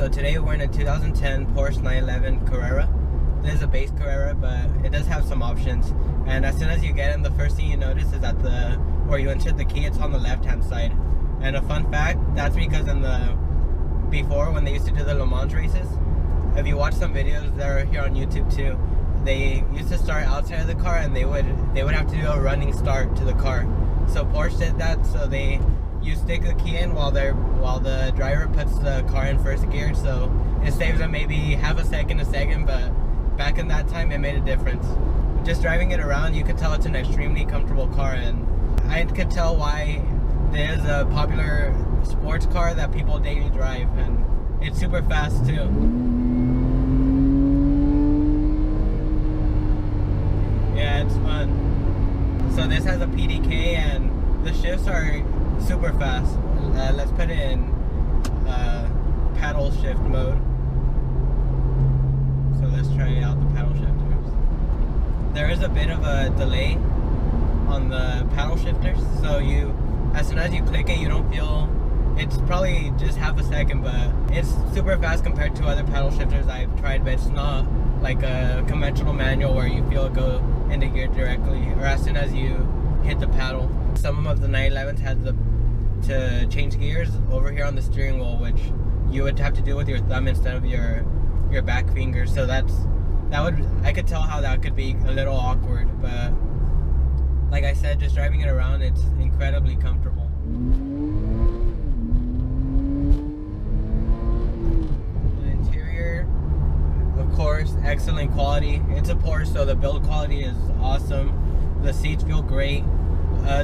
So today we're in a 2010 Porsche 911 Carrera. This is a base Carrera, but it does have some options. And as soon as you get in, the first thing you notice is that where you insert the key, it's on the left-hand side. And a fun fact, that's because before when they used to do the Le Mans races, if you watch some videos that are here on YouTube too, they used to start outside of the car and they would have to do a running start to the car. So Porsche did that, so you stick the key in while the driver puts the car in first gear, so it saves them maybe half a second, but back in that time it made a difference. Just driving it around, you could tell it's an extremely comfortable car, and I could tell why it is a popular sports car that people daily drive, and it's super fast too. Yeah, it's fun. So this has a Pdk and the shifts are super fast. Let's put it in paddle shift mode. So let's try out the paddle shifters. There is a bit of a delay on the paddle shifters, so as soon as you click it, you don't feel, it's probably just half a second, but it's super fast compared to other paddle shifters I've tried, but it's not like a conventional manual where you feel it go into gear directly, or as soon as you hit the paddle. Some of the 911s had to change gears over here on the steering wheel, which you would have to do with your thumb instead of your back finger. So I could tell how that could be a little awkward, but like I said, just driving it around, it's incredibly comfortable. The interior, of course, excellent quality. It's a Porsche, so the build quality is awesome. The seats feel great.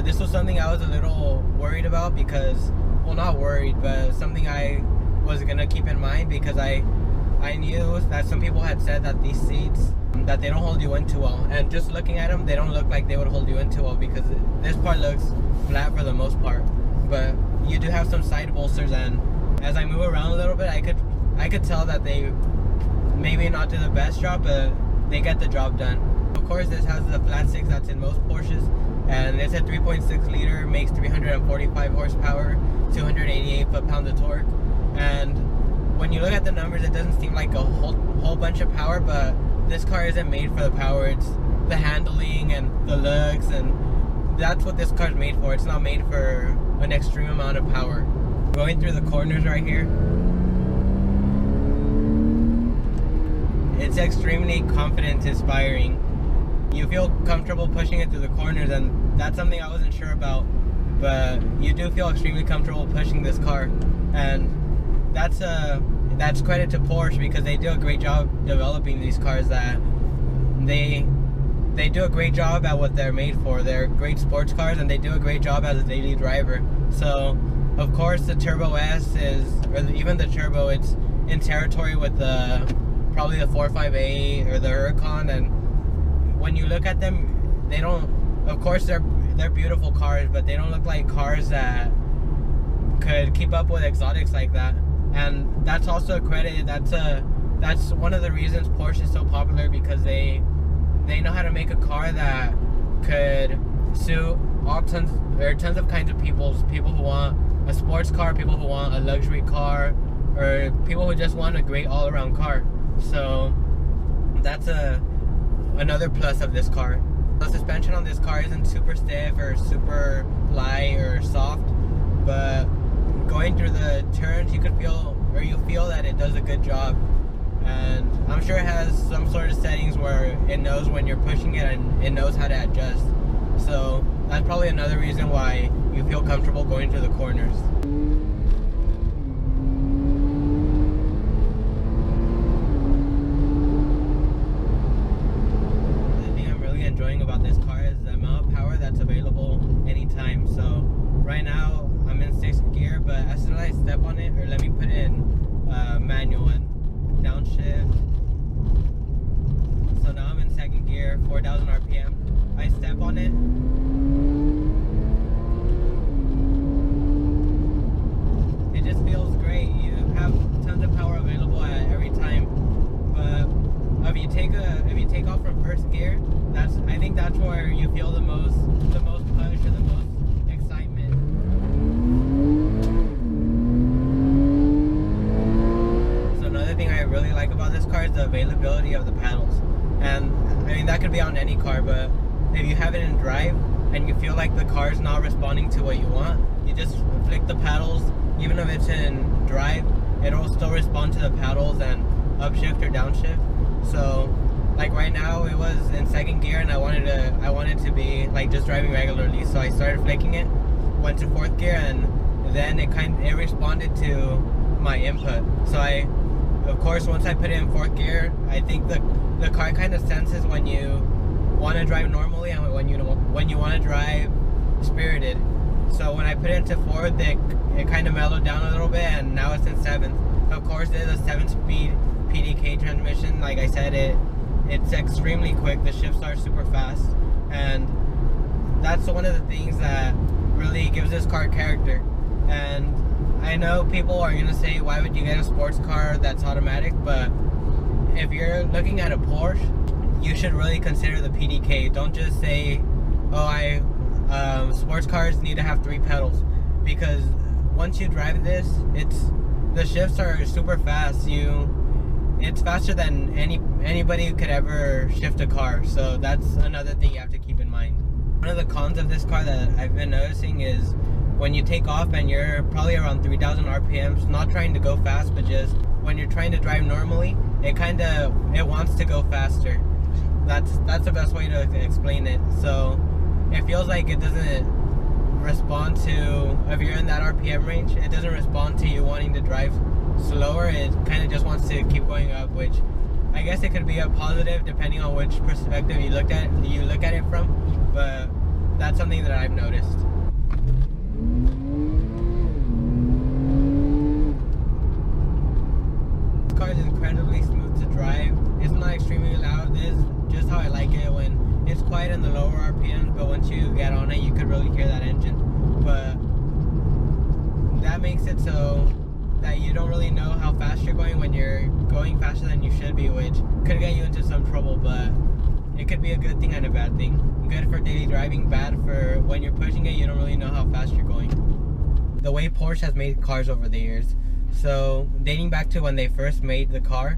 This was something I was a little worried about because, well, not worried, but something I was gonna keep in mind, because I knew that some people had said that these seats, that they don't hold you in too well, and just looking at them, they don't look like they would hold you in too well, because this part looks flat for the most part, but you do have some side bolsters, and as I move around a little bit, I could tell that they maybe not do the best job, but they get the job done. Of course, this has the flat six that's in most Porsches, and it's a 3.6 liter, makes 345 horsepower, 288 foot-pounds of torque, and when you look at the numbers, it doesn't seem like a whole bunch of power, but this car isn't made for the power. It's the handling and the looks, and that's what this car's made for. It's not made for an extreme amount of power. Going through the corners right here, it's extremely confidence inspiring. You feel comfortable pushing it through the corners, and that's something I wasn't sure about, but you do feel extremely comfortable pushing this car, and that's credit to Porsche, because they do a great job developing these cars. That they do a great job at what they're made for. They're great sports cars, and they do a great job as a daily driver. So of course the Turbo S or even the Turbo, it's in territory with probably the 458 or the Huracan, and when you look at them, they don't, of course they're beautiful cars, but they don't look like cars that could keep up with exotics like that. And that's also a credit. That's one of the reasons Porsche is so popular, because they know how to make a car that could suit tons of kinds of people who want a sports car, people who want a luxury car, or people who just want a great all-around car. So that's another plus of this car. The suspension on this car isn't super stiff or super light or soft, but going through the turns, you feel that it does a good job. And I'm sure it has some sort of settings where it knows when you're pushing it and it knows how to adjust. So that's probably another reason why you feel comfortable going through the corners. The thing I'm really enjoying about this car is the amount of power that's available anytime. So right now I'm in 6th gear, but as soon as I step on it, or let me put it in manual and downshift. So now I'm in 2nd gear, 4,000 RPM. I step on it. It just feels great. You have tons of power available at every time. But if you take off from 1st gear, I think that's where you feel the most push or the most excitement. really like about this car is the availability of the paddles. And I mean, that could be on any car, but if you have it in drive and you feel like the car is not responding to what you want, you just flick the paddles. Even if it's in drive, it'll still respond to the paddles and upshift or downshift. So like right now it was in second gear and I wanted to be like just driving regularly, so I started flicking it, went to fourth gear, and then it responded to my input. So of course once I put it in fourth gear, I think the car kind of senses when you want to drive normally and when you want to drive spirited. So when I put it into fourth, it kind of mellowed down a little bit, and now it's in seventh. Of course, it is a 7-speed Pdk transmission. Like I said, it's extremely quick. The shifts are super fast, and that's one of the things that really gives this car character. And I know people are gonna say, why would you get a sports car that's automatic? But if you're looking at a Porsche, you should really consider the Pdk. Don't just say, oh, sports cars need to have 3 pedals, because once you drive this, the shifts are super fast. It's faster than anybody could ever shift a car. So that's another thing you have to keep in mind. One of the cons of this car that I've been noticing is when you take off and you're probably around 3,000 RPMs, not trying to go fast, but just when you're trying to drive normally, it wants to go faster. That's the best way to explain it. So it feels like it doesn't respond to, if you're in that RPM range, it doesn't respond to you wanting to drive slower. It kind of just wants to keep going up, which I guess it could be a positive depending on which perspective you look at it from, but that's something that I've noticed. This car is incredibly smooth to drive. It's not extremely loud. This is just how I like it, when it's quiet in the lower RPMs, but once you get on it, you could really hear that engine. But that makes it so that you don't really know how fast you're going when you're going faster than you should be, which could get you into some trouble. But it could be a good thing and a bad thing. Good for daily driving, bad for when you're pushing it, you don't really know how fast you're going. The way Porsche has made cars over the years. So dating back to when they first made the car,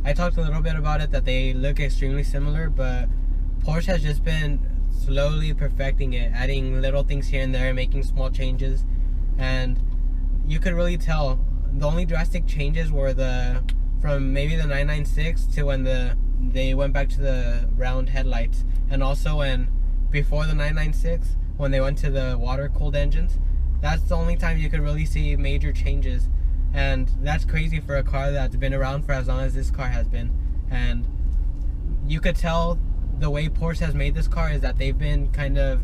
I talked a little bit about it, that they look extremely similar, but Porsche has just been slowly perfecting it, adding little things here and there, making small changes, and you could really tell the only drastic changes were from maybe the 996 to when they went back to the round headlights, and also before the 996 when they went to the water-cooled engines. That's the only time you could really see major changes, and that's crazy for a car that's been around for as long as this car has been. And you could tell the way Porsche has made this car is that they've been kind of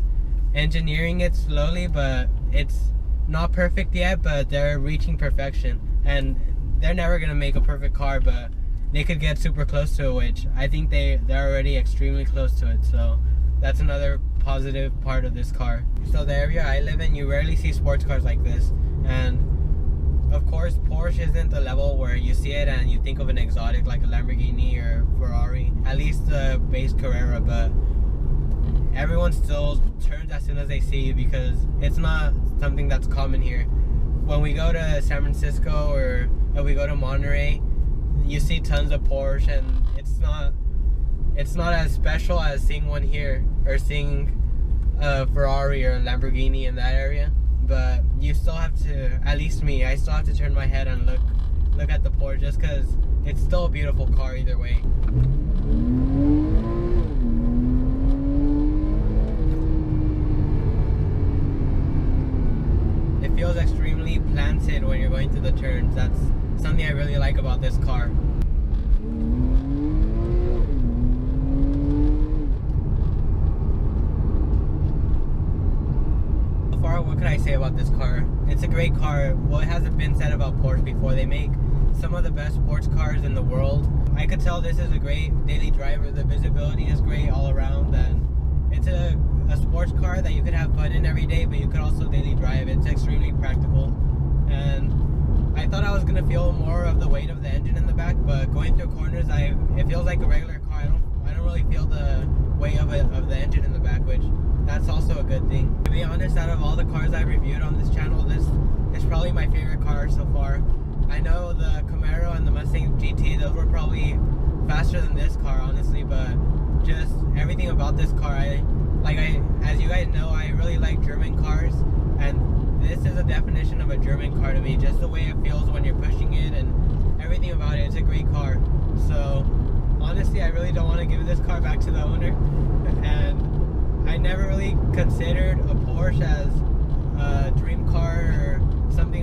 engineering it slowly, but it's not perfect yet, but they're reaching perfection. And they're never gonna make a perfect car, but they could get super close to it, which I think they're already extremely close to it. So that's another positive part of this car. So the area I live in, you rarely see sports cars like this, and of course Porsche isn't the level where you see it and you think of an exotic like a Lamborghini or Ferrari, at least the base Carrera, but everyone still turns as soon as they see you because it's not something that's common here. When we go to San Francisco or if we go to Monterey, you see tons of Porsche, and it's not as special as seeing one here or seeing a Ferrari or a Lamborghini in that area. But you still have to, at least me, I still have to turn my head and look at the Porsche, just because it's still a beautiful car either way. It feels extremely planted when you're going through the turns. That's something I really like about this car. What could I say about this car? It's a great car. What hasn't been said about Porsche before? They make some of the best sports cars in the world. I could tell this is a great daily driver. The visibility is great all around, and it's a sports car that you could have fun in every day, but you could also daily drive. It's extremely practical, and I thought I was gonna feel more of the weight of the engine in the back, but going through corners, it feels like a regular car. I don't really feel the weight of the engine in the back, which that's also a good thing. To be honest, out of all the cars I've reviewed on this channel, this is probably my favorite car so far. I know the Camaro and the Mustang GT, those were probably faster than this car, honestly, but just everything about this car, as you guys know, I really like German cars, and this is a definition of a German car to me. Just the way it feels when you're pushing it and everything about it. It's a great car. So honestly, I really don't want to give this car back to the owner, and I never really considered a Porsche as a dream car or something.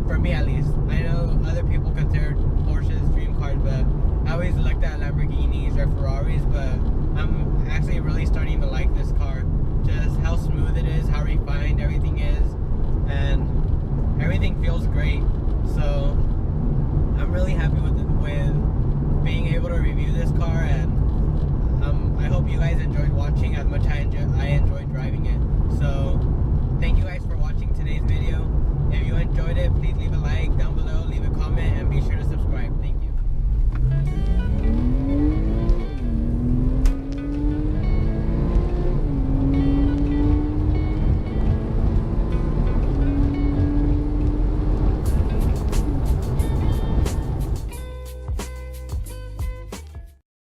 For me at least, I know other people consider Porsches dream cars, but I always looked at Lamborghinis or Ferraris. But I'm actually really starting to like this car. Just how smooth it is, how refined everything is, and everything feels great. So I'm really happy with being able to review this car, and I hope you guys enjoyed watching as much as I enjoyed driving it. So